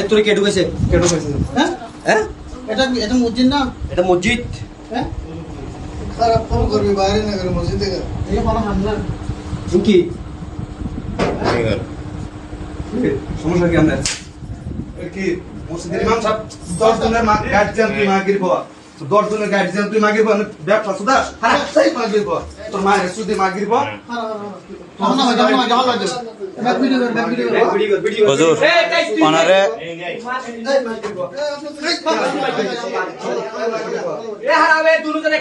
তোর কে ঢুকেছে? হ্যাঁ, এটা মসজিদ না? এটা মসজিদ। হ্যাঁ, খারাপ ফোন করবি বাইরে না করে মসজিদ থেকে এই কোনো হামলা কি সমস্যা কি? আমরা কি মসজিদের ইমাম সাহেব 10 জনের গার্জিয়ান তুই মাগির বাবা, 10 জনের গার্জিয়ান তুই মাগির বাবা, ব্যবসা সুদা হারাই মাগির বাবা, তোর মায়ের সুদি মাগির বাবা। হুজুর ওনারে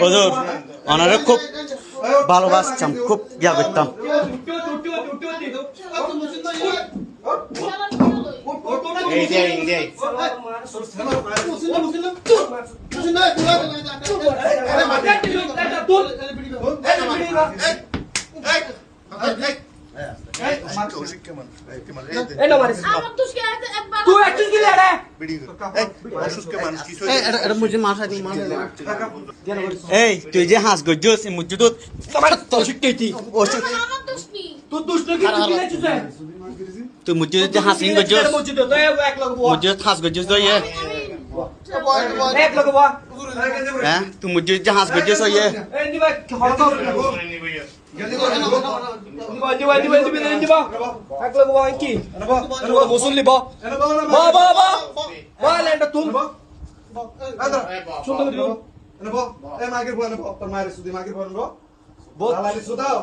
হুজুর ওনারে খুব ভালোবাসতাম, খুব ইয়া করতাম। এই তুই যে হাঁস গজ্জস মসজিদ তুই মসজিদ যে হাঁস গজ্জস মসজিদ হাঁস গজ্জস তো ইয়ে হ্যাঁ তুই মসজিদ যে হাঁস গজ্জস ইয়ে মুসল্লি মাগির বাবা তোর মায়ের সুদি মাগির বাবা লালালি সুদাও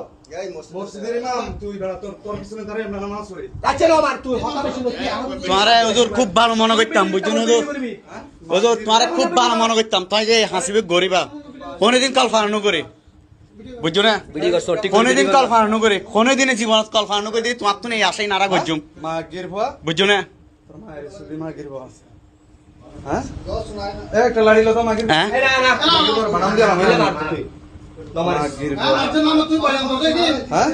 মসজিদের ইমাম তুই তোর পিছনে দাঁড়িয়ে আমরা নামাজ পড়ি। তোমারে হুজুর খুব ভালো মনে করতাম, বুঝছো না হুজুর? হুজুর তোমারে খুব ভালো মনে করতাম, তুই যে হাসিবে গরিবা কোনদিন কল্পনা করে, বুঝছো না? কোনদিন কল্পনা করে, কোনদিনে জীবন কল্পনা করে তোমার তো নেই আশাই নারা গজ্জুম, মাগির বাবা বুঝছো না? তোর মায়ের সুদি মাগির বাবা হ্যাঁ একটা লাড়ি লতা মাগির হ্যাঁ বানাম দিয়া মাগির বাবা তুই বয়ান দে হ্যাঁ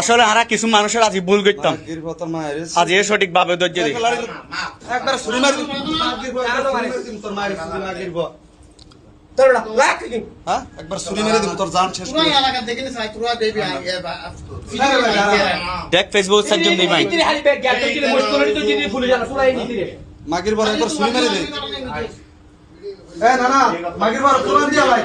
আসলে আর কিছু মানুষের আজ ভুল করতাম, মাগির বাবা তোর মায়ের আজ এ সঠিক ভাবে ধৈর্য দিই। একবার ছুরি মারি মাগির বাবা তোর মায়ের সুদি মাগির বাবা হ্যাঁ একবার ছুরি মেরে দিম তোর জান শেষ করে। দেখ ফেসবুক সাজ্জম দিই ভাই মাগির বাবা একবার ছুরি মেরে দে। এ না না মাগির বাবা কোরআন দিয়া ভাই।